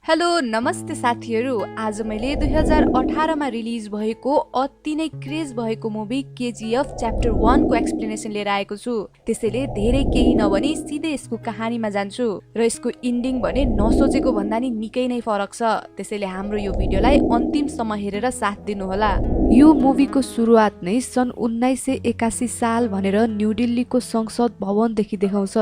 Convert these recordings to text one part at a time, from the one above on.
Hello नमस्ते साथीहरू। आज मैले 2018 मा रिलिज भएको अति नै क्रेज भएको मुभी केजीएफ च्याप्टर 1 को एक्सप्लेनेसन लिएर आएको छु। त्यसैले धेरै केही नभनी सिधै यसको कहानीमा जान्छु र यसको इन्डिङ भने नसोचेको भन्दा नि निकै नै फरक छ। त्यसैले हाम्रो यो भिडियोलाई अन्तिमसम्म हेरेर साथ दिनुहोला। यो मुभीको सुरुवात नै सन् 1981 साल भनेर न्यू दिल्लीको संसद भवनदेखि देखाउँछ,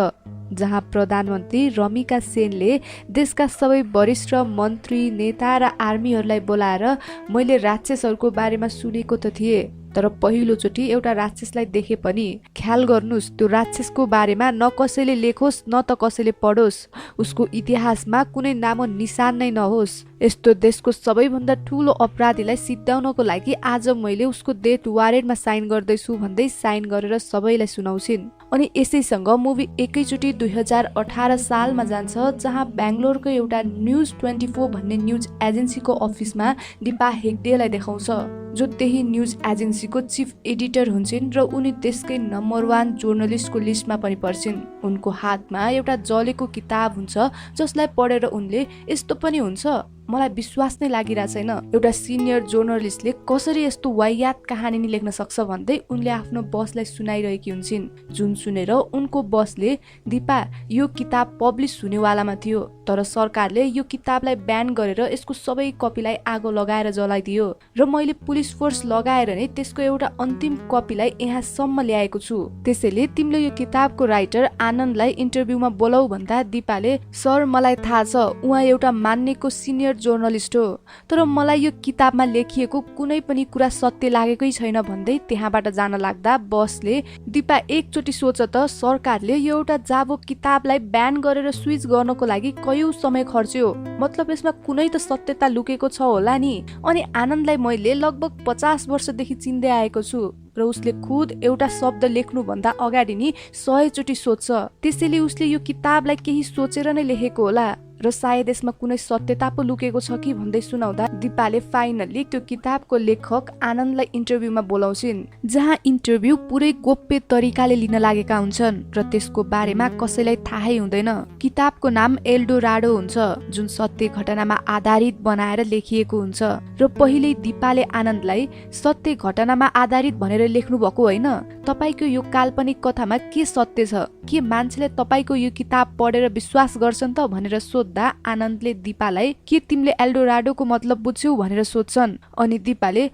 जहाँ प्रधानमन्त्री रमिका सेनले देशका सबै वरिष्ठ मन्त्री, नेता र आर्मीहरूलाई बोलाएर मैले राक्षसहरूको बारेमा सुनेको त थिएँ, तर पहिलोचोटि एउटा राक्षसलाई देखे पनि ख्याल गर्नुस् त्यो राक्षसको बारेमा न कसैले लेखोस् न त कसैले पढोस्, उसको इतिहासमा कुनै नामो निशान नै नहोस्। यस्तो देशको सबैभन्दा ठुलो अपराधीलाई सिद्ध्याउनको लागि आज मैले उसको डेथ वारेन्टमा साइन गर्दैछु भन्दै साइन गरेर सबैलाई सुनाउँछिन्। अनि यसैसँग मुभी एकैचोटि 2018 सालमा जान्छ, जहाँ बेङ्गलोरको एउटा न्युज 24 भन्ने न्युज एजेन्सीको अफिसमा दीपा हेग्डेलाई देखाउँछ, जो त्यही न्युज एजेन्सीको चिफ एडिटर हुन्छन् र उनी देशकै नम्बर 1 जर्नलिस्टको लिस्टमा पनि पर्छिन्। उनको हातमा एउटा जलेको किताब हुन्छ, जसलाई पढेर उनले यस्तो पनि हुन्छ, मलाई विश्वास नै लागिरहेको छैन, एउटा सिनियर जर्नलिस्टले कसरी यस्तो वाहियात कहानी नि लेख्न सक्छ भन्दै उनले आफ्नो बसलाई सुनाइरहेकी हुन्छन्। जुन सुनेर उनको बसले, दीपा यो किताब पब्लिस हुनेवालामा थियो, तर सरकारले यो किताबलाई ब्यान गरेर यसको सबै कपीलाई आगो लगाएर जलाइदियो र मैले पुलिस फोर्स लगाएर नै त्यसको एउटा अन्तिम कपीलाई यहाँसम्म ल्याएको छु। त्यसैले तिमीले यो किताबको राइटर आनन्दलाई इन्टरभ्यूमा बोलाऊ भन्दा दीपाले, सर मलाई थाहा छ उहाँ एउटा मान्नेको सिनियर जर्नलिस्ट हो, तर मलाई यो किताबमा लेखिएको कुनै पनि कुरा सत्य लागेकै छैन भन्दै त्यहाँबाट जान लाग्दा बसले, दीपा एकचोटि सोच त सरकारले यो एउटा जाबो किताबलाई ब्यान गरेर स्विच गर्नको लागि कयौं समय खर्च्यो, मतलब यसमा कुनै त सत्यता लुकेको छ होला नि। अनि आनन्दलाई मैले लगभग 50 वर्षदेखि चिन्दै आएको छु र उसले खुद एउटा शब्द लेख्नु भन्दा अगाडि नि 100 चोटि सोध्छ, त्यसैले उसले यो किताबलाई केही सोचेर नै लेखेको होला र सायद यसमा कुनै सत्यता पो लुकेको छ कि भन्दै सुनाउँदा दीपाले फाइनल्ली त्यो किताबको लेखक आनन्दलाई इन्टरभ्यूमा बोलाउँछिन्, जहाँ इन्टरभ्यू पुरै गोप्य तरिकाले लिन लागेका हुन्छन् र त्यसको बारेमा कसैलाई थाहै हुँदैन। किताबको नाम एल्डोराडो हुन्छ, जुन सत्य घटनामा आधारित बनाएर लेखिएको हुन्छ र पहिल्यै दीपाले आनन्दलाई सत्य घटनामा आधारित भनेर लेख्नु भएको होइन, तपाईको यो काल्पनिक कथामा के सत्य छ, के मान्छेले तपाईको यो किताब पढेर विश्वास गर्छन् त भनेर सोध्दा आनन्दले दीपालाई, के तिमीले एल्डोराडोको मतलब बुझ्यौ भनेर सोध्छन्। अनि दीपाले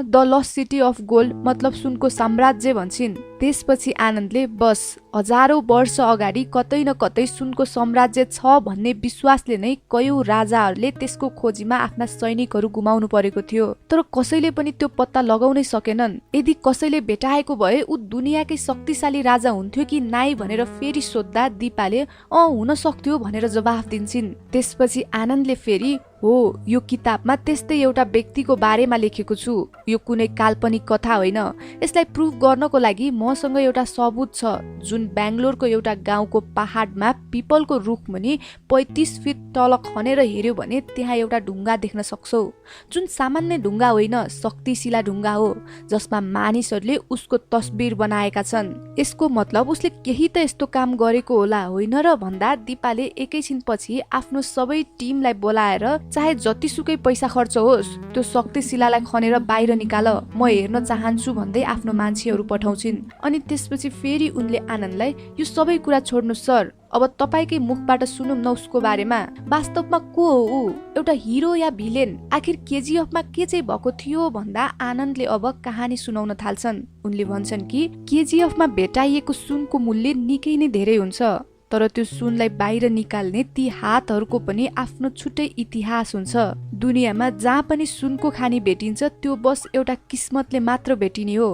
the lost city of gold मतलब सुनको साम्राज्य भन्छन्। त्यसपछि आनन्दले, बस हजारौं वर्ष अगाडि कतै न कतै सुनको साम्राज्य छ भन्ने विश्वासले नै कयौं राजाहरूले त्यसको खोजीमा आफ्ना सैनिकहरू गुमाउनु परेको थियो, तर कसैले पनि त्यो पत्ता लगाउनै सकेनन्। यदि कसैले भेटाएको भए ऊ दुनियाँकै शक्तिशाली राजा हुन्थ्यो कि नाइ भनेर फेरि सोध्दा दीपाले हुन सक्थ्यो भनेर जवाफ दिन्छन्। त्यसपछि आनन्दले फेरि, हो यो किताबमा त्यस्तै एउटा व्यक्तिको बारेमा लेखेको छु, यो कुनै काल्पनिक कथा होइन, यसलाई प्रुफ गर्नको लागि मसँग एउटा सबुत छ, जुन बेङ्गलोरको एउटा गाउँको पहाडमा पिपलको रुख मुनि 35 फिट तल खनेर हेर्यो भने त्यहाँ एउटा ढुङ्गा देख्न सक्छौ, जुन सामान्य ढुङ्गा होइन, शक्तिशिला ढुङ्गा हो, जसमा मानिसहरूले उसको तस्बिर बनाएका छन्। यसको मतलब उसले केही त यस्तो काम गरेको होला होइन र भन्दा दीपाले एकैछिनपछि आफ्नो सबै टिमलाई बोलाएर, चाहे जतिसुकै पैसा खर्च होस् त्यो शक्तिशिलालाई खनेर बाहिर निकाल, म हेर्न चाहन्छु भन्दै आफ्नो मान्छेहरू पठाउँछिन्। अनि त्यसपछि फेरि उनले आनन्दलाई, यो सबै कुरा छोड्नु सर, अब तपाईकै मुखबाट सुनौं न उसको बारेमा, वास्तवमा को हो ऊ, एउटा हिरो या भिलेन, आखिर केजीएफमा के चाहिँ भएको थियो भन्दा आनन्दले अब कहानी सुनाउन थाल्छन्। उनले भन्छन् कि केजीएफमा भेटाइएको सुनको मूल्य निकै नै धेरै हुन्छ, तर त्यो सुनलाई बाहिर निकाल्ने ती हातहरूको पनि आफ्नो छुट्टै इतिहास हुन्छ। दुनियाँमा जहाँ पनि सुनको खानी भेटिन्छ त्यो बस एउटा किस्मतले मात्र भेटिने हो।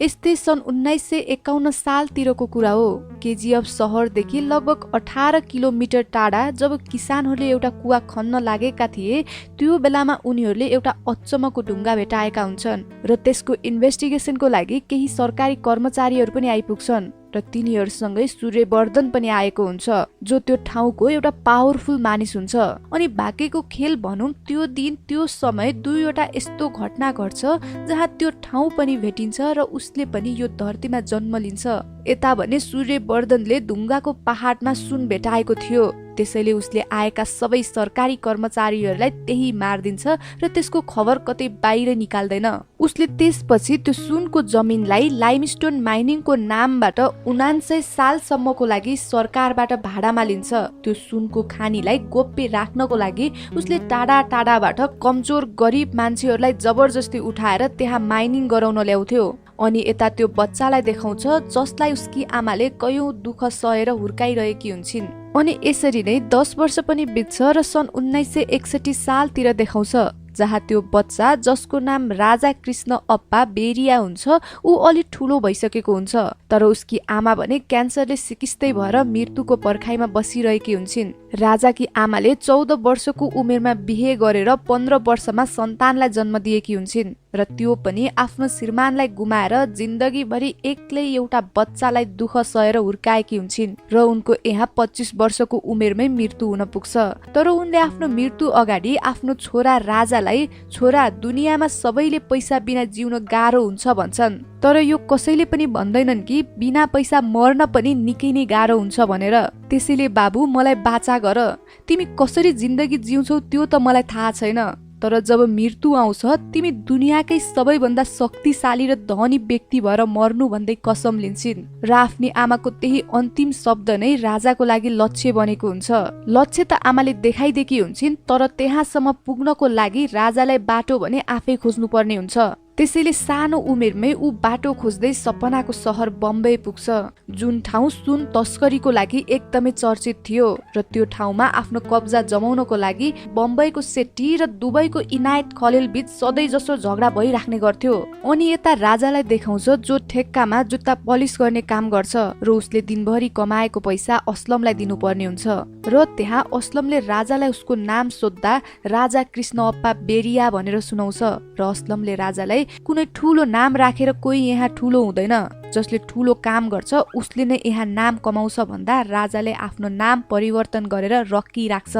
यस्तै सन् 1951 सालतिरको कुरा हो। केजीएफ शहरदेखि लगभग 18 किलोमिटर टाढा जब किसानहरूले एउटा कुवा खन्न लागेका थिए, त्यो बेलामा उनीहरूले एउटा अचम्मको ढुङ्गा भेटाएका हुन्छन् र त्यसको इन्भेस्टिगेसनको लागि केही सरकारी कर्मचारीहरू पनि आइपुग्छन् र तिनीहरूसँगै सूर्यवर्धन पनि आएको हुन्छ, जो त्यो ठाउँको एउटा पावरफुल मानिस हुन्छ। अनि भाग्यको खेल भनौं, त्यो दिन त्यो समय दुईवटा यस्तो घटना घट्छ जहाँ त्यो ठाउँ पनि भेटिन्छ र उसले पनि यो धरतीमा जन्म लिन्छ। यता भने सूर्यवर्धनले ढुङ्गाको पहाडमा सुन भेटाएको थियो। त्यसैले उसले आएका सबै सरकारी कर्मचारीहरूलाई त्यही मारिदिन्छ र त्यसको खबर कतै बाहिर निकाल्दैन। उसले त्यसपछि त्यो सुनको जमिनलाई लाइमस्टोन माइनिङको नामबाट 1900 सालसम्मको लागि सरकारबाट भाडामा लिन्छ। त्यो सुनको खानीलाई गोप्य राख्नको लागि उसले टाढा टाढाबाट कमजोर गरिब मान्छेहरूलाई जबरजस्ती उठाएर त्यहाँ माइनिङ गराउन ल्याउँथ्यो। अनि यता त्यो बच्चालाई देखाउँछ जसलाई उसकी आमाले कयौं दुःख सहेर हुर्काइरहेकी हुन्छन्। अनि यसरी नै 10 वर्ष पनि बित्छ र सन् 1961 सालतिर देखाउँछ जहाँ त्यो बच्चा जसको नाम राजा कृष्ण अप्पा बेरिया हुन्छ ऊ अलि ठुलो भइसकेको हुन्छ, तर उसकी आमा भने क्यान्सरले सिकिस्तै भएर मृत्युको पर्खाइमा बसिरहेकी हुन्छन्। राजाकी आमाले 14 वर्षको उमेरमा बिहे गरेर 15 वर्षमा सन्तानलाई जन्म दिएकी हुन्छन् र त्यो पनि आफ्नो श्रीमानलाई गुमाएर जिन्दगीभरि एक्लै एउटा बच्चालाई दुःख सहेर हुर्काएकी हुन्छन् र उनको यहाँ 25 वर्षको उमेरमै मृत्यु हुन पुग्छ। तर उनले आफ्नो मृत्यु अगाडि आफ्नो छोरा राजालाई छोरा दुनियाँमा सबैले पैसा बिना जिउन गाह्रो हुन्छ भन्छन्, तर यो कसैले पनि भन्दैनन् कि बिना पैसा मर्न पनि निकै नै गाह्रो हुन्छ भनेर। त्यसैले बाबु मलाई बाचा गर, तिमी कसरी जिन्दगी जिउँछौ त्यो त मलाई थाहा छैन, तर जब मृत्यु आउँछ तिमी दुनियाँकै सबैभन्दा शक्तिशाली र धनी व्यक्ति भएर मर्नु भन्दै कसम लिन्छन्। र आफ्नी आमाको त्यही अन्तिम शब्द नै राजाको लागि लक्ष्य बनेको हुन्छ। लक्ष्य त आमाले देखाइदिएकी हुन्छन्, तर त्यहाँसम्म पुग्नको लागि राजालाई बाटो भने आफै खोज्नु पर्ने हुन्छ। त्यसैले सानो उमेरमै ऊ बाटो खोज्दै सपनाको सहर बम्बई पुग्छ, जुन ठाउँ सुन तस्करीको लागि एकदमै चर्चित थियो र त्यो ठाउँमा आफ्नो कब्जा जमाउनको लागि बम्बईको सेट्टी र दुबईको इनायत खलिल बीच सधैँ जसो झगडा भइराख्ने गर्थ्यो। अनि यता राजालाई देखाउँछ जो ठेक्कामा जुत्ता पलिस गर्ने काम गर्छ र उसले दिनभरि कमाएको पैसा असलमलाई दिनुपर्ने हुन्छ। र त्यहाँ असलमले राजालाई उसको नाम सोद्धा राजा कृष्ण अप्पा बेरिया भनेर सुनाउँछ र असलमले राजालाई कुनै ठुलो नाम राखेर कोही यहाँ ठुलो हुँदैन, जसले ठुलो काम गर्छ उसले नै यहाँ नाम कमाउँछ भन्दा राजाले आफ्नो नाम परिवर्तन गरेर रक्की राख्छ,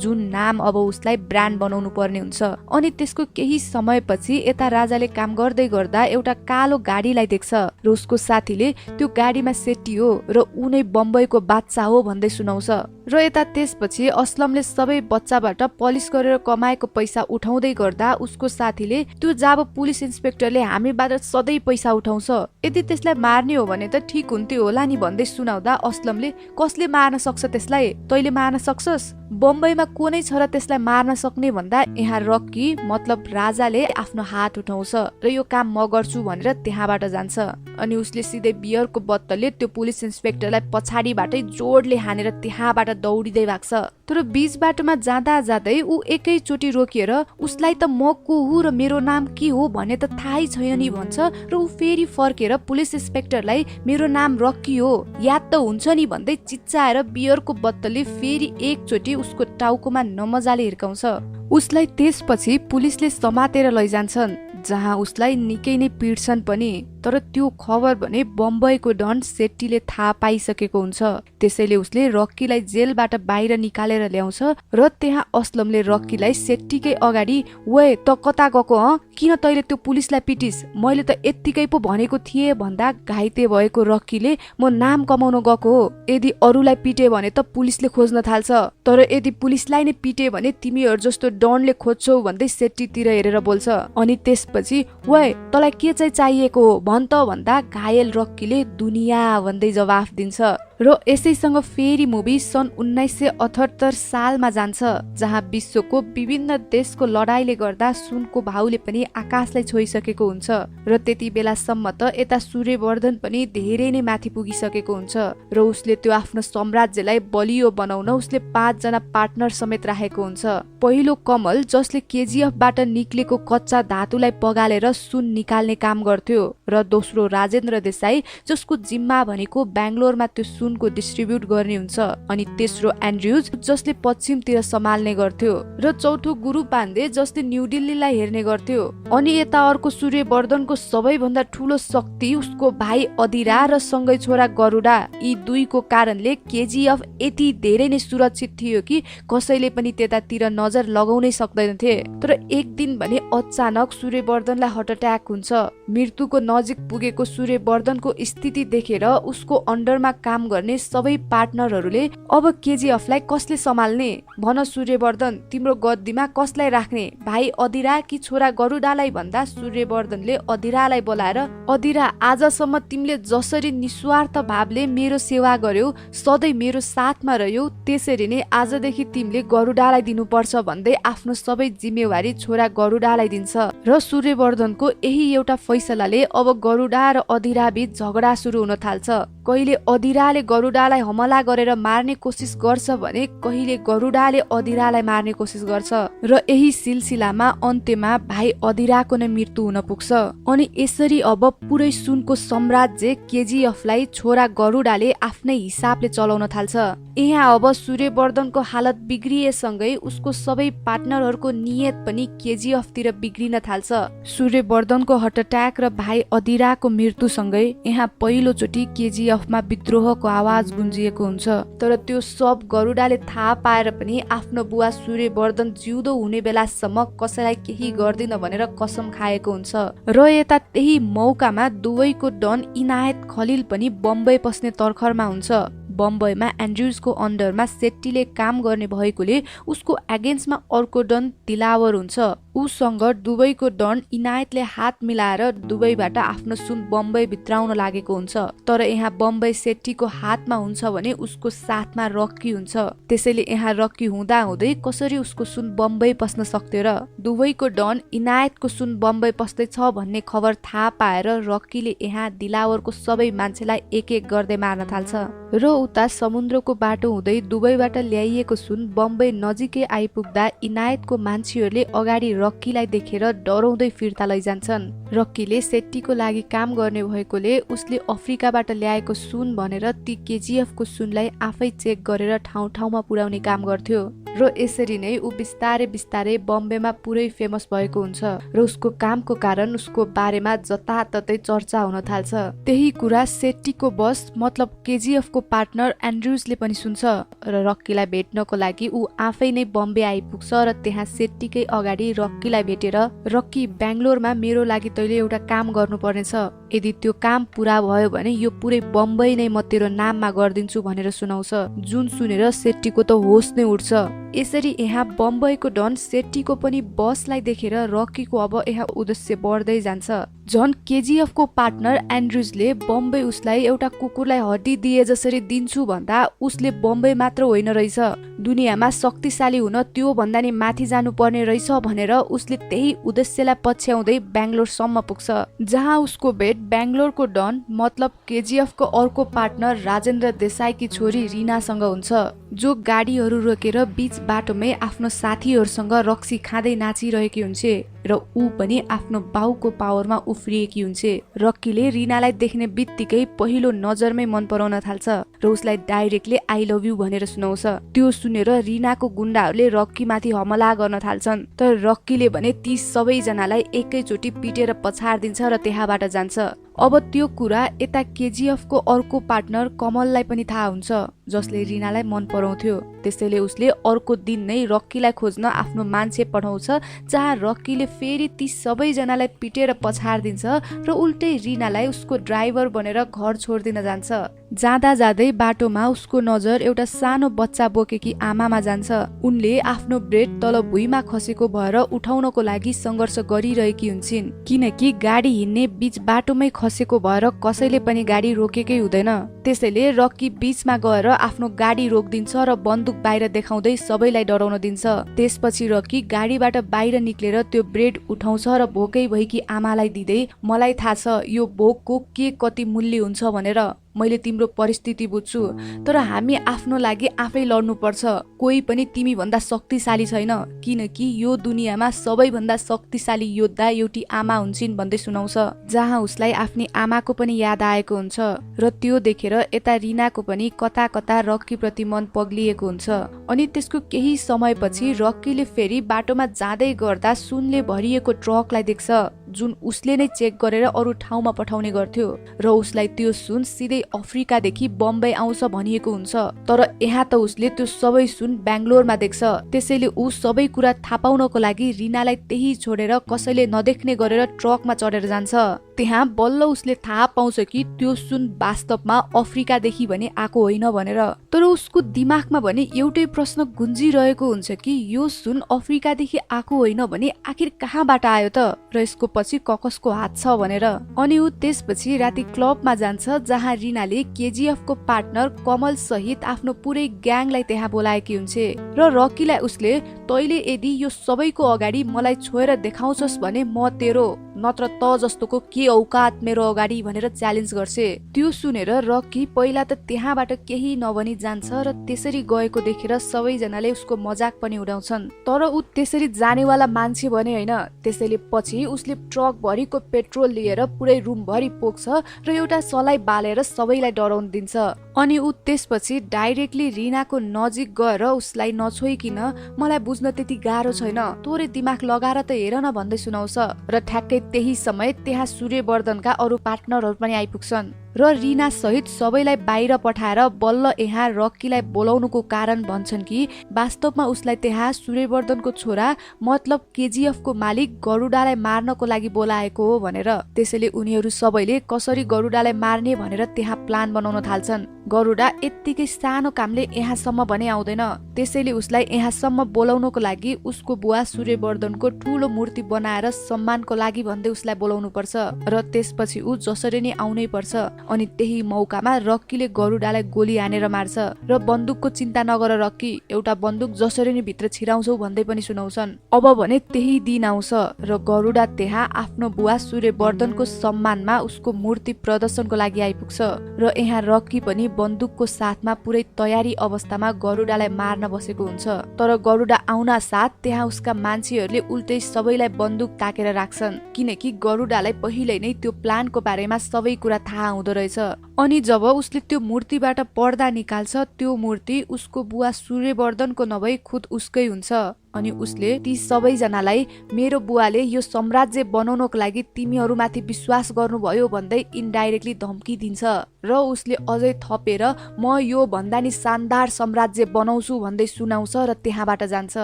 जुन नाम अब उसलाई ब्रान्ड बनाउनु पर्ने हुन्छ। अनि त्यसको केही समयपछि यता राजाले काम गर्दै गर्दा एउटा कालो गाडीलाई देख्छ र उसको साथीले त्यो गाडीमा सेट्टी हो र उनै बम्बईको बादशाह हो भन्दै सुनाउँछ। र यता त्यसपछि असलमले सबै बच्चाबाट पलिस गरेर कमाएको पैसा उठाउँदै गर्दा उसको साथीले त्यो जब पुलिस इन्सपेक्टरले हामीबाट सधैँ पैसा उठाउँछ, यदि त्यसलाई मार्ने हो भने त ठीक हुन्थ्यो होला नि भन्दै सुनाउँदा असलमले कसले मार्न सक्छ त्यसलाई, तैले मार्न सक्छस्? बम्बईमा को नै छ र त्यसलाई मार्न सक्ने भन्दा यहाँ रक्की मतलब राजाले आफ्नो हात उठाउँछ र यो काम म गर्छु भनेर त्यहाँबाट जान्छ। अनि उसले सिधै बियरको बोतलले त्यो पुलिस इन्सपेक्टरलाई पछाडिबाटै जोडले हानेर त्यहाँबाट दौडिँदै भाग्छ। तर बीच बाटोमा जाँदा जाँदै ऊ एकैचोटि रोकिएर उसलाई त म को हुँ र मेरो नाम के हो भन्ने त थाहै छैन नि भन्छ र ऊ फेरि फर्केर पुलिस इन्सपेक्टरलाई मेरो नाम रक्की हो याद त हुन्छ नि भन्दै चिच्चाएर बियरको बोतलले फेरि एकचोटि उसको टाउकोमा नमजाले हिर्काउँछ। उसलाई त्यसपछि पुलिसले समातेर लैजान्छन् जहाँ उसलाई निकै नै पिट्छन् पनि, तर त्यो खबर भने बम्बईको डन सेट्टीले थाहा पाइसकेको हुन्छ। त्यसैले उसले रक्कीलाई जेलबाट बाहिर निकालेर ल्याउँछ र त्यहाँ असलमले रक्कीलाई सेट्टीकै अगाडि वे त कता गएको किन तैले त्यो पुलिसलाई पिटिस, मैले त यत्तिकै पो भनेको थिएँ भन्दा घाइते भएको रक्कीले म नाम कमाउन गएको हो, यदि अरूलाई पिटे भने त पुलिसले खोज्न थाल्छ, तर यदि पुलिसलाई नै पिटे भने तिमीहरू जस्तो डनले खोज्छौ भन्दै सेट्टीतिर हेरेर बोल्छ। अनि त्यसपछि वे तँलाई के चाहिँ चाहिएको हो भन् त भन्दा घायल रक्कीले दुनियाँ भन्दै जवाफ दिन्छ। र यसैसँग फेरि मुभी सन् 1978 सालमा जान्छ जहाँ विश्वको विभिन्न देशको लडाईले गर्दा सुनको भाउले पनि आकाशलाई छोइसकेको हुन्छ र त्यति बेलासम्म त यता सूर्यवर्धन पनि धेरै नै माथि पुगिसकेको हुन्छ र उसले त्यो आफ्नो साम्राज्यलाई बलियो बनाउन उसले 5 जना पार्टनर समेत राखेको हुन्छ। पहिलो कमल जसले केजीएफबाट निक्लेको कच्चा धातुलाई पगालेर सुन निकाल्ने काम गर्थ्यो र दोस्रो राजेन्द्र देसाई जसको जिम्मा भनेको बेंगलोरमा त्यो सुनको डिस्ट्रिब्युट गर्ने हुन्छ, अनि तेस्रो एन्ड्रुज जसले पश्चिमतिर सम्हाल्ने गर्थ्यो र चौथो गुरु पाण्डे जसले न्यू दिल्लीलाई हेर्ने गर्थ्यो। अनि यता अर्को सूर्यवर्धनको सबैभन्दा ठुलो शक्ति उसको भाइ अदिरा र सँगै छोरा गरुडा, यी दुईको कारणले केजीएफ यति धेरै नै सुरक्षित थियो कि कसैले पनि त्यतातिर नजर लगाउनै सक्दैनथे। तर एक दिन भने अचानक सूर्यवर्धनलाई हार्ट अट्याक हुन्छ, मृत्युको नजिक पुगेको सूर्यवर्धनको स्थिति देखेर उसको अन्डरमा काम गर्ने सबै पार्टनरहरूले अब केजीएफलाई कसले सम्हाल्ने भन सूर्यवर्धन, तिम्रो गद्दीमा कसलाई राख्ने, भाइ अदिरा कि छोरा गरुडालाई भन्दा सूर्यवर्धनले अदिरालाई बोलाएर, अदिरा आजसम्म तिमीले जसरी निस्वार्थ भावले मेरो सेवा गर्यौ, सधैँ मेरो साथमा रह्यौ, त्यसरी नै आजदेखि तिमीले गरुडालाई दिनुपर्छ भन्दै आफ्नो सबै जिम्मेवारी छोरा गरुडालाई दिन्छ। र सूर्यवर्धनको यही एउटा फैसलाले अब गरुडा र अदिरा बीच झगडा सुरु हुन थाल्छ। कहिले अदिराले गरुडालाई हमला गरेर मार्ने कोसिस गर्छ भने कहिले गरुडाले अदिरालाई मार्ने कोसिस गर्छ र यही सिलसिलामा अन्त्यमा भाइ अदिराको नै मृत्यु हुन पुग्छ। अनि यसरी अब पुरै सुनको साम्राज्य केजीएफलाई छोरा गरुडाले आफ्नै हिसाबले चलाउन थाल्छ। यहाँ अब सूर्यवर्धनको हालत बिग्रिएसँगै उसको सबै पार्टनरहरूको नियत पनि केजीएफतिर बिग्रिन थाल्छ। सूर्यवर्धनको हार्ट अट्याक र भाइ अदिराको मृत्युसँगै यहाँ पहिलोचोटि केजीएफमा विद्रोहको आवाज गुन्जिएको हुन्छ। तर त्यो सब गरुडाले थाहा पाएर पनि आफ्नो बुवा सूर्यवर्धन जिउँदो हुने बेलासम्म कसैलाई केही गर्दिन भनेर कसम खाएको हुन्छ। र यता त्यही मौकामा दुवैको डन इनायत खलिल पनि बम्बई पस्ने तर्खरमा हुन्छ। बम्बईमा एन्ड्रुजको अन्डरमा सेट्टीले काम गर्ने भएकोले उसको एगेन्स्टमा अर्को डन दिलावर हुन्छ। उसँग दुबईको डन इनायतले हात मिलाएर दुबईबाट आफ्नो सुन बम्बई भित्राउन लागेको हुन्छ। तर यहाँ बम्बई सेट्टीको हातमा हुन्छ भने उसको साथमा रक्की हुन्छ। त्यसैले यहाँ रक्की हुँदा हुँदै कसरी उसको सुन बम्बई पस्न सक्थ्यो र? दुबईको डन इनायतको सुन बम्बई पस्दैछ भन्ने खबर थाहा पाएर रक्कीले यहाँ दिलावरको सबै मान्छेलाई एक एक गर्दै मार्न थाल्छ। र उता समुद्रको बाटो हुँदै दुबईबाट ल्याइएको सुन बम्बई नजिकै आइपुग्दा इनायतको मान्छेहरूले अगाडि रक्कीलाई देखेर डराउँदै फिर्ता लैजान्छन्। रक्कीले सेट्टीको लागि काम गर्ने भएकोले उसले अफ्रिकाबाट ल्याएको सुन भनेर ती केजीएफको सुनलाई आफै चेक गरेर ठाउँ ठाउँमा पुर्याउने काम गर्थ्यो। र यसरी नै ऊ बिस्तारै बिस्तारै बम्बेमा पुरै फेमस भएको हुन्छ र उसको कामको कारण उसको बारेमा जताततै चर्चा हुन थाल्छ। त्यही कुरा सेट्टीको बस मतलब केजीएफको पार्टनर एन्ड्रुजले पनि सुन्छ र रक्कीलाई भेट्नको लागि ऊ आफै नै बम्बे आइपुग्छ र त्यहाँ सेट्टीकै अगाडि रक्कीलाई भेटेर, रक्की बेङ्गलोरमा मेरो लागि तैँले एउटा काम गर्नुपर्नेछ, यदि त्यो काम पुरा भयो भने यो पुरै बम्बई नै म तेरो नाममा गरिदिन्छु भनेर सुनाउँछ। जुन सुनेर सेट्टीको त होस नै उड्छ। यसरी यहाँ बम्बईको डन सेट्टीको पनि बसलाई देखेर रक्कीको अब यहाँ उद्देश्य बढ्दै जान्छ। झन केजीएफको पार्टनर एन्ड्रुजले बम्बई उसलाई एउटा कुकुरलाई हड्डी दिए जसरी दिन्छु भन्दा उसले बम्बई मात्र होइन रहेछ, दुनियाँमा शक्तिशाली हुन त्यो भन्दा नि माथि जानु पर्ने रहेछ भनेर उसले त्यही उद्देश्यलाई पछ्याउँदै बेङ्गलोरसम्म पुग्छ। जहाँ उसको भेट बेङ्गलोरको डन मतलब केजीएफको अर्को पार्टनर राजेन्द्र देसाईकी छोरी रिनासँग हुन्छ, जो गाडीहरू रोकेर बीच बाटोमै आफ्नो साथीहरूसँग रक्सी खाँदै नाचिरहेकी हुन्छ र ऊ पनि आफ्नो बाउको पावरमा उफ्रिएकी हुन्छ। रक्कीले रिनालाई देख्ने बित्तिकै पहिलो नजरमै मन पराउन थाल्छ र उसलाई डाइरेक्टली आई लभ यु भनेर सुनाउँछ। त्यो सुनेर रिनाको गुन्डाहरूले रक्कीमाथि हमला गर्न थाल्छन्, तर रक्कीले भने ती सबैजनालाई एकैचोटि पिटेर पछाडिदिन्छ र त्यहाँबाट जान्छ। अब त्यो कुरा यता केजीएफको अर्को पार्टनर कमललाई पनि थाहा हुन्छ, जसले रिनालाई मन पराउँथ्यो। त्यसैले उसले अर्को दिन नै रक्कीलाई खोज्न आफ्नो मान्छे पठाउँछ, जहाँ रक्कीले फेरि ती सबैजनालाई पिटेर पछाडिदिन्छ र उल्टै रिनालाई उसको ड्राइभर बनेर घर छोडिदिन जान्छ। जाँदा जाँदै बाटोमा उसको नजर एउटा सानो बच्चा बोकेकी आमामा जान्छ। उनले आफ्नो ब्रेड तल भुइँमा खसेको भएर उठाउनको लागि सङ्घर्ष गरिरहेकी हुन्छन्, किनकि गाडी हिँड्ने बीच बाटोमै खसेको भएर कसैले पनि गाडी रोकेकै हुँदैन। त्यसैले रक्की बीचमा गएर आफ्नो गाडी रोकिदिन्छ र बन्दुक बाहिर देखाउँदै सबैलाई डराउन दिन्छ। त्यसपछि रक्की गाडीबाट बाहिर निक्लेर त्यो ब्रेड उठाउँछ र भोकै भएकी आमालाई दिँदै, मलाई थाहा छ यो भोकको के कति मूल्य हुन्छ भनेर, मैले तिम्रो परिस्थिति बुझ्छु, तर हामी आफ्नो लागि आफै लड्नुपर्छ, कोही पनि तिमी भन्दा शक्तिशाली छैन, किनकि यो दुनियाँमा सबैभन्दा शक्तिशाली योद्धा एउटी आमा हुन्छन् भन्दै सुनाउँछ। जहाँ उसलाई आफ्नी आमाको पनि याद आएको हुन्छ र त्यो देखेर यता रिनाको पनि कता कता रक्की प्रति मन पग्लिएको हुन्छ। अनि त्यसको केही समयपछि रक्कीले फेरि बाटोमा जाँदै गर्दा सुनले भरिएको ट्रकलाई देख्छ, जुन उसले नै चेक गरेर अरू ठाउँमा पठाउने गर्थ्यो र उसलाई त्यो सुन सिधै अफ्रिकादेखि बम्बई आउँछ भनिएको हुन्छ। तर यहाँ त उसले त्यो सबै सुन बेंगलोरमा देख्छ। त्यसैले ऊ सबै कुरा थाहा पाउनको लागि रिनालाई त्यही छोडेर कसैले नदेख्ने गरेर ट्रकमा चढेर जान्छ। त्यहाँ बल्ल उसले थाहा पाउँछ कि त्यो सुन वास्तवमा अफ्रिकादेखि भने आएको होइन भनेर। तर उसको दिमागमा भने एउटै प्रश्न गुन्जिरहेको हुन्छ कि यो सुन अफ्रिकादेखि आएको होइन भने आखिर कहाँबाट आयो त र यसको पछि कसको हात छ भनेर। अनि ऊ त्यसपछि राति क्लबमा जान्छ जहाँ रिनाले केजीएफ को पार्टनर कमल सहित आफ्नो पुरै ग्याङलाई त्यहाँ बोलाएकी हुन्छ र रकीलाई उसले तैले यदि यो सबैको अगाडि मलाई छोएर देखाउँछस् भने म तेरो, नत्र त जस्तोको के औकात मेरो अगाडि भनेर च्यालेन्ज गर्छे। त्यो सुनेर रकी पहिला त त्यहाँबाट केही नभनी जान्छ र त्यसरी गएको देखेर सबैजनाले उसको मजाक पनि उडाउँछन्। तर ऊ त्यसरी जानेवाला मान्छे भने होइन। त्यसैले पछि उसले ट्रक भरिको पेट्रोल लिएर पुरै रुम भरि पोख्छ र एउटा सलाई बालेर सबैलाई डराउन दिन्छ। अनि ऊ त्यसपछि डाइरेक्टली रिनाको नजिक गएर उसलाई नछोइकिन मलाई बुझ्न त्यति गाह्रो छैन, तोरे दिमाग लगाएर त हेर न भन्दै सुनाउँछ। र ठ्याक्कै त्यही समय त्यहाँ सूर्यवर्धनका अरू पार्टनरहरू पनि आइपुग्छन् र रिना सहित सबैलाई बाहिर पठाएर बल्ल यहाँ रक्कीलाई बोलाउनुको कारण भन्छन् कि वास्तवमा उसलाई त्यहाँ सूर्यवर्धनको छोरा मतलब केजीएफ को मालिक गरुडालाई मार्नको लागि बोलाएको हो भनेर। त्यसैले उनीहरू सबैले कसरी गरुडालाई मार्ने भनेर त्यहाँ प्लान बनाउन थाल्छन्। गरुडा यत्तिकै सानो कामले यहाँसम्म भने आउँदैन। त्यसैले उसलाई यहाँसम्म बोलाउनको लागि उसको बुवा सूर्यवर्धनको ठूलो मूर्ति बनाएर सम्मानको लागि भन्दै उसलाई बोलाउनु पर्छ र त्यसपछि ऊ जसरी नै आउनै पर्छ। अनि त्यही मौकामा रक्कीले गरुडालाई गोली हानेर मार्छ र बन्दुकको चिन्ता नगर रक्की, एउटा बन्दुक जसरी नै भित्र छिराउँछौ भन्दै पनि सुनाउँछन्। अब भने त्यही दिन आउँछ र गरुडा त्यहाँ आफ्नो बुवा सूर्यवर्धनको सम्मानमा उसको मूर्ति प्रदर्शनको लागि आइपुग्छ र यहाँ रक्की पनि बन्दुकको साथमा पुरै तयारी अवस्थामा गरुडालाई मार्न बसेको हुन्छ। तर गरुडा आउन साथ त्यहाँ उसका मान्छेहरूले उल्टै सबैलाई बन्दुक ताकेर राख्छन् किनकि गरुडालाई पहिल्यै नै त्यो प्लानको बारेमा सबै कुरा थाहा हुँदो रहेछ। अनि जब उसले त्यो मूर्तिबाट पर्दा निकाल्छ त्यो मूर्ति उसको बुवा सूर्यवर्धनको नभई खुद उसकै हुन्छ। अनि उसले ती सबैजनालाई मेरो बुवाले यो साम्राज्य बनाउनको लागि तिमीहरूमाथि विश्वास गर्नुभयो भन्दै इन्डाइरेक्टली धम्की दिन्छ र उसले अझै थपेर म यो भन्दा नि शानदार साम्राज्य बनाउँछु भन्दै सुनाउँछ र त्यहाँबाट जान्छ।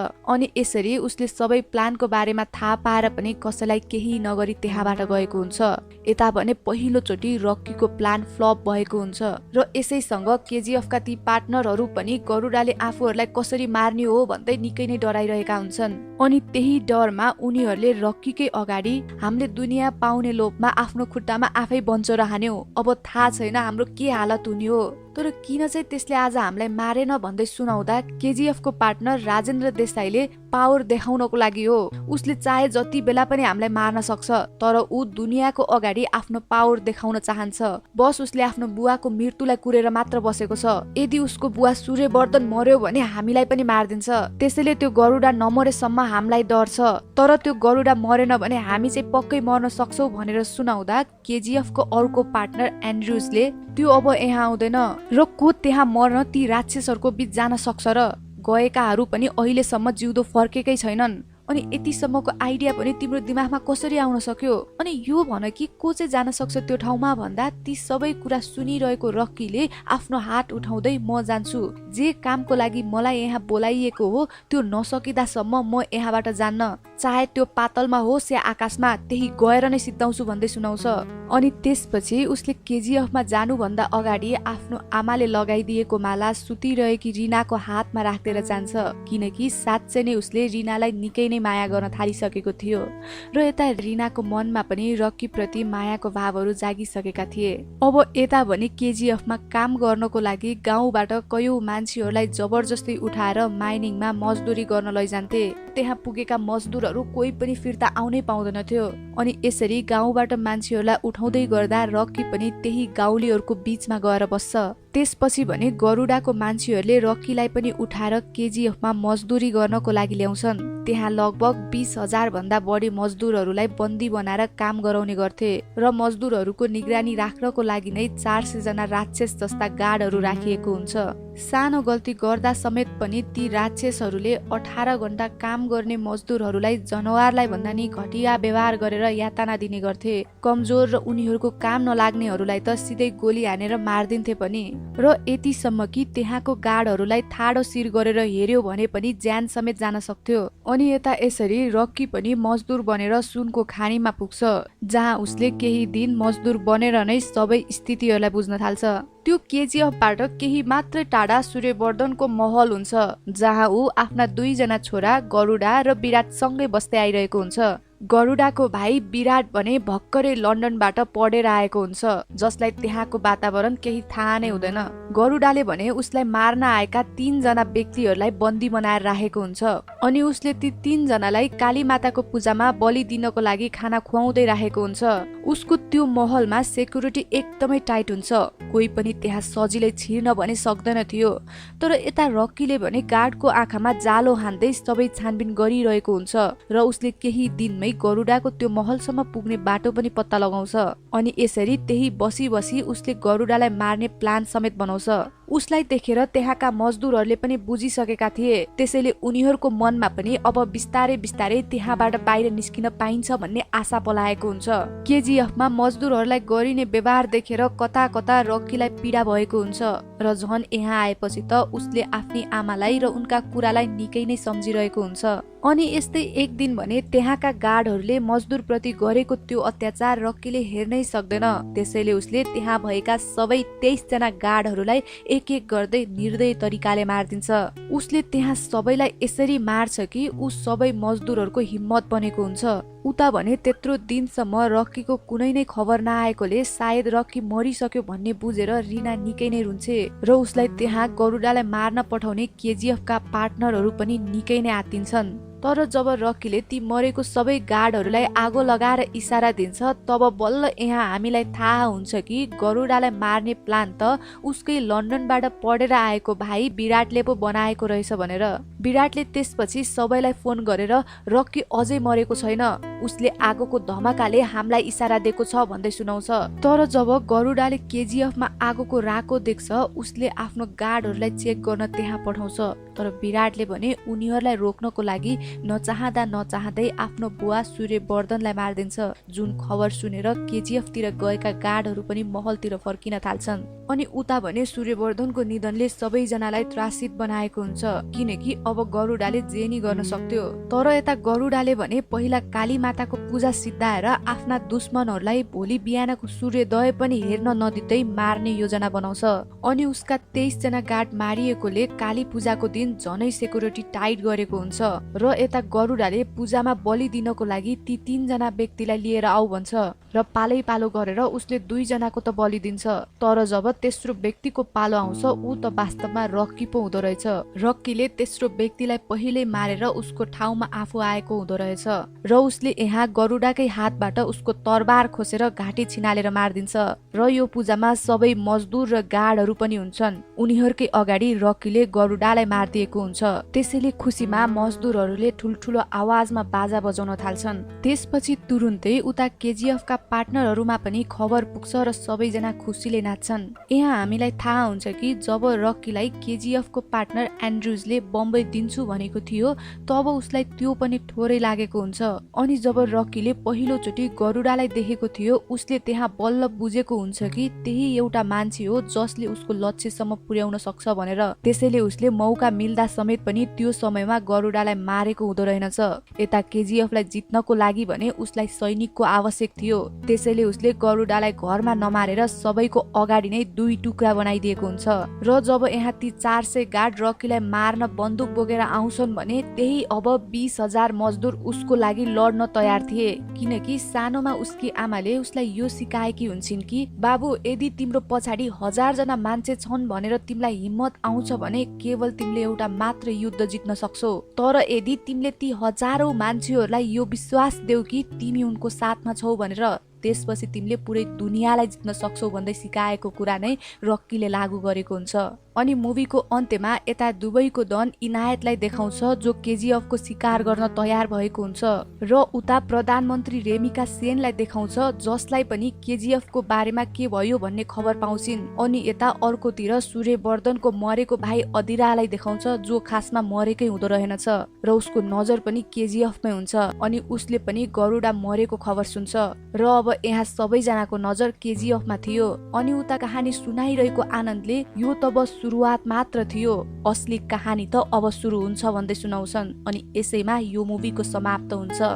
अनि यसरी उसले सबै प्लानको बारेमा थाहा पाएर पनि कसैलाई केही नगरी त्यहाँबाट गएको हुन्छ। यता भने पहिलो चोटि रक्कीको प्लान फ्लप भएको हुन्छ र यसैसँग केजीएफ का ती पार्टनरहरू पनि गरुडाले आफूहरूलाई कसरी मार्ने हो भन्दै निकै नै डराइरहेका हुन्छन्। अनि त्यही डरमा उनीहरूले रक्कीकै अगाडि हामीले दुनियाँ पाउने लोभमा आफ्नो खुट्टामा आफै बन्चर हान्यौ, अब थाहा छैन हाम्रो के हालत हुने हो, तर किन चाहिँ त्यसले आज हामीलाई मारेन भन्दै सुनाउँदा केजीएफ को पार्टनर राजेन्द्र देसाईले पावर देखाउनको लागि हो, उसले चाहे जति बेला पनि हामीलाई मार्न सक्छ तर ऊ दुनियाँको अगाडि आफ्नो पावर देखाउन चाहन्छ। बस उसले आफ्नो बुवाको मृत्युलाई कुरेर मात्र बसेको छ। यदि उसको बुवा सूर्यवर्धन मर्यो भने हामीलाई पनि मारिदिन्छ। त्यसैले त्यो गरुडा नमरेसम्म हामीलाई डर छ, तर त्यो गरुडा मरेन भने हामी चाहिँ पक्कै मर्न सक्छौ भनेर सुनाउँदा केजीएफ को अर्को पार्टनर एन्ड्रुजले त्यो अब यहाँ आउँदैन र को त्यहाँ मर्न ती राक्षसहरूको बीच जान सक्छ र गएकाहरू पनि अहिलेसम्म जिउँदो फर्केकै छैनन्। अनि यतिसम्मको आइडिया पनि तिम्रो दिमागमा कसरी आउन सक्यो? अनि यो भन कि को चाहिँ जान सक्छ त्यो ठाउँमा भन्दा ती सबै कुरा सुनिरहेको रक्कीले आफ्नो हात उठाउँदै म जान्छु, जे कामको लागि मलाई यहाँ बोलाइएको हो त्यो नसकिदासम्म म यहाँबाट जान्न, चाहे त्यो पातलमा होस् या आकाशमा, त्यही गएर नै सिद्धाउँछु भन्दै सुनाउँछ। अनि त्यसपछि उसले केजीएफमा जानुभन्दा अगाडि आफ्नो आमाले लगाइदिएको माला सुतिरहेकी रिनाको हातमा राख्दै जान्छ किनकि साँच्चै नै उसले रिनालाई निकै माया गर्न थालिसकेको थियो र यता रिनाको मनमा पनि रक्की प्रति मायाको भावहरू जागिसकेका थिए। अब यता भने केजीएफमा काम गर्नको लागि गाउँबाट कयौं मान्छेहरूलाई जबरजस्ती उठाएर माइनिङमा मजदुरी गर्न लैजान्थे। त्यहाँ पुगेका मजदुरहरू कोही पनि फिर्ता आउनै पाउँदैन थियो। अनि यसरी गाउँबाट मान्छेहरूलाई उठाउँदै गर्दा रक्की पनि त्यही गाउँलेहरूको बीचमा गएर बस्छ। त्यसपछि भने गरुडाको मान्छेहरूले रक्कीलाई पनि उठाएर केजीएफमा मजदुरी गर्नको लागि ल्याउँछन्। त्यहाँ लगभग 20,000 भन्दा बढी मजदुरहरूलाई बन्दी बनाएर काम गराउने गर्थे र मजदुरहरूको निगरानी राख्नको लागि नै 400 जना राक्षस जस्ता गार्डहरू राखिएको हुन्छ। सानो गल्ती गर्दा समेत पनि ती राक्षसहरूले 18 घण्टा काम गर्ने मजदुरहरूलाई जनावरलाई भन्दा नि घटिया व्यवहार गरेर यातना दिने गर्थे। कमजोर र उनीहरूको काम नलाग्नेहरूलाई त सिधै गोली हानेर मारिदिन्थे पनि। र यतिसम्म कि त्यहाँको गार्डहरूलाई ठाडो शिर गरेर हेर्यो भने पनि ज्यान समेत जान सक्थ्यो। अनि यता यसरी रक्की पनि मजदुर बनेर सुनको खानीमा पुग्छ, जहाँ उसले केही दिन मजदुर बनेर नै सबै स्थितिहरूलाई बुझ्न थाल्छ। त्यो केजीएफबाट केही मात्र टाढा सूर्यवर्धनको महल हुन्छ, जहाँ ऊ आफ्ना 2 जना छोरा गरुडा र विराट सँगै बस्दै आइरहेको हुन्छ। गरुडाको भाइ विराट भने भर्खरै लन्डनबाट पढेर आएको हुन्छ, जसलाई त्यहाँको वातावरण केही थाहा नै हुँदैन। गरुडाले भने उसलाई मार्न आएका 3 जना व्यक्तिहरूलाई बन्दी बनाएर राखेको हुन्छ अनि उसले ती 3 जनालाई काली माताको पूजामा बलि दिनको लागि खाना खुवाउँदै राखेको हुन्छ। उसको त्यो महलमा सेक्युरिटी एकदमै टाइट हुन्छ, कोही पनि त्यहाँ सजिलै छिर्न भने सक्दैन थियो। तर यता रक्कीले भने गार्डको आँखामा जालो हान्दै सबै छानबिन गरिरहेको हुन्छ र उसले केही दिनमै गरुडाको त्यो महलसम्म पुग्ने बाटो पनि पत्ता लगाउँछ। अनि यसरी त्यही बसी बसी उसले गरुडालाई मार्ने प्लान समेत बनाउँछ। उसलाई देखेर त्यहाँका मजदुरहरूले पनि बुझिसकेका थिए, त्यसैले उनीहरूको मनमा पनि अब बिस्तारै बिस्तारै त्यहाँबाट बाहिर निस्किन पाइन्छ भन्ने आशा पलाएको हुन्छ। केजीएफमा मजदुरहरूलाई गरिने व्यवहार देखेर कता कता रक्कीलाई पीडा भएको हुन्छ र झन् यहाँ आएपछि त उसले आफ्नी आमालाई र उनका कुरालाई निकै नै सम्झिरहेको हुन्छ। अनि यस्तै एक दिन भने त्यहाँका गार्डहरूले मजदुरप्रति गरेको त्यो अत्याचार रक्कीले हेर्नै सक्दैन, त्यसैले उसले त्यहाँ भएका सबै 23 जना गार्डहरूलाई एक एक गर्दै निर्दय तरिकाले मारिदिन्छ। उसले त्यहाँ सबैलाई यसरी मार्छ कि ऊ सबै मजदुरहरूको हिम्मत बनेको हुन्छ। उता भने त्यत्रो दिनसम्म रक्कीको कुनै नै खबर नआएकोले सायद रक्की मरिसक्यो भन्ने बुझेर रिना निकै नै रुन्छे र उसलाई त्यहाँ गरुडालाई मार्न पठाउने केजीएफका पार्टनरहरू पनि निकै नै आत्तिन्छन्। तर जब रक्कीले ती मरेको सबै गार्डहरूलाई आगो लगाएर इसारा दिन्छ, तब बल्ल यहाँ हामीलाई थाहा हुन्छ कि गरुडालाई मार्ने प्लान त उसकै लन्डनबाट पढेर आएको भाइ विराटले पो बनाएको रहेछ भनेर। विराटले त्यसपछि सबैलाई फोन गरेर रक्की अझै मरेको छैन, उसले आगोको धमाकाले हामीलाई इसारा दिएको छ भन्दै सुनाउँछ। तर जब गरुडाले केजीएफमा आगोको राको देख्छ, उसले आफ्नो गार्डहरूलाई चेक गर्न त्यहाँ पठाउँछ। तर विराटले भने उनीहरूलाई रोक्नको लागि नचाहँदा नचाहँदै आफ्नो बुवा सूर्यवर्धनलाई मारिदिन्छ, जुन खबर सुनेर केजीएफतिर गएका गार्डहरू पनि महलतिर फर्किन थाल्छन्। अनि उता भने सूर्यवर्धनको निधनले सबैजनालाई त्रासित बनाएको हुन्छ, किनकि अब गरुडाले जे नि गर्न सक्थ्यो। तर यता गरुडाले भने पहिला काली माताको पूजा सिद्धाएर आफ्ना दुश्मनहरूलाई भोलि बिहानको सूर्योदय पनि हेर्न नदिँदै मार्ने योजना बनाउँछ। अनि उसका 23 जना गार्ड मारिएकोले काली पूजाको दिन झनै सेक्युरिटी टाइट गरेको हुन्छ र यता गरुडाले पूजामा बलि दिनको लागि ती 3 जना व्यक्तिलाई लिएर आऊ भन्छ र पालै पालो गरेर उसले 2 जनाको त बलि दिन्छ। तर जब तेस्रो व्यक्तिको पालो आउँछ, ऊ त वास्तवमा रक्की पो हुँदो रहेछ। रक्कीले तेस्रो व्यक्तिलाई पहिले मारेर उसको ठाउँमा आफू आएको हुँदो रहेछ र उसले यहाँ गरुडाकै हातबाट उसको तरबार खोसेर घाँटी छिनालेर मारिदिन्छ। र यो पूजामा सबै मजदुर र गार्डहरू पनि हुन्छन्। उनीहरूकै अगाडि रक्कीले गरुडालाई मारिदिएको हुन्छ, त्यसैले खुसीमा मजदुरहरूले ठुल्ठुलो आवाजमा बाजा बजाउन थाल्छन्। त्यसपछि तुरुन्तै उता केजीएफका पार्टनरहरूमा पनि खबर पुग्छ र सबैजना खुसीले नाच्छन्। यहाँ हामीलाई थाहा हुन्छ कि जब रक्कीलाई केजीएफको पार्टनर एन्ड्रुजले बम्बई दिन्छु भनेको थियो, तब उसलाई त्यो पनि थोरै लागेको हुन्छ। अनि जब रक्कीले पहिलोचोटि गरुडालाई देखेको थियो, उसले त्यहाँ बल्ल बुझेको हुन्छ कि त्यही एउटा मान्छे हो जसले उसको लक्ष्यसम्म पुर्याउन सक्छ भनेर। त्यसैले उसले मौका मिल्दा समेत पनि त्यो समयमा गरुडालाई मारेको हुँदो रहेनछ। यता केजीएफलाई जित्नको लागि भने उसलाई सैनिकको आवश्यक थियो, त्यसैले उसले गरुडालाई घरमा नमारेर सबैको अगाडि नै 2 टुक्रा बनाइदिएको हुन्छ। र जब यहाँ ती 400 गार्ड रक्कीलाई मार्न बन्दुक बोकेर आउँछन् भने त्यही अब 20,000 मजदुर उसको लागि लड्न तयार थिए, किनकि सानोमा उसकी आमाले उसलाई यो सिकाएकी हुन्छन् कि बाबु, यदि तिम्रो पछाडि 1000 जना मान्छे छन् भनेर तिमीलाई हिम्मत आउँछ भने केवल तिमीले एउटा मात्र युद्ध जित्न सक्छौ। तर यदि तिमीले ती हजारौं मान्छेहरूलाई यो विश्वास देऊ कि तिमी उनको साथमा छौ भनेर, त्यसपछि तिमीले पुरै दुनियाँलाई जित्न सक्छौ भन्दै सिकाएको कुरा नै रक्कीले लागू गरेको हुन्छ। अनि मुभीको अन्त्यमा यता दुबईको डन इनायतलाई देखाउँछ जो केजीएफको शिकार गर्न तयार भएको हुन्छ र उता प्रधानमन्त्री रेमिका सेनलाई देखाउँछ जसलाई पनि केजीएफको बारेमा के भयो भन्ने खबर पाउँछिन्। अनि यता अर्कोतिर सूर्यवर्धनको मरेको भाइ अधिरालाई देखाउँछ जो खासमा मरेकै हुँदो रहेनछ र उसको नजर पनि केजीएफमै हुन्छ अनि उसले पनि गरुडा मरेको खबर सुन्छ र अब यहाँ सबैजनाको नजर केजीएफमा थियो। अनि उता कहानी सुनाइरहेको आनन्दले यो त बस सुरुवात मात्र थियो, असली कहानी त अब सुरु हुन्छ भन्दै सुनाउँछन् अनि यसैमा यो मुभीको समाप्त हुन्छ।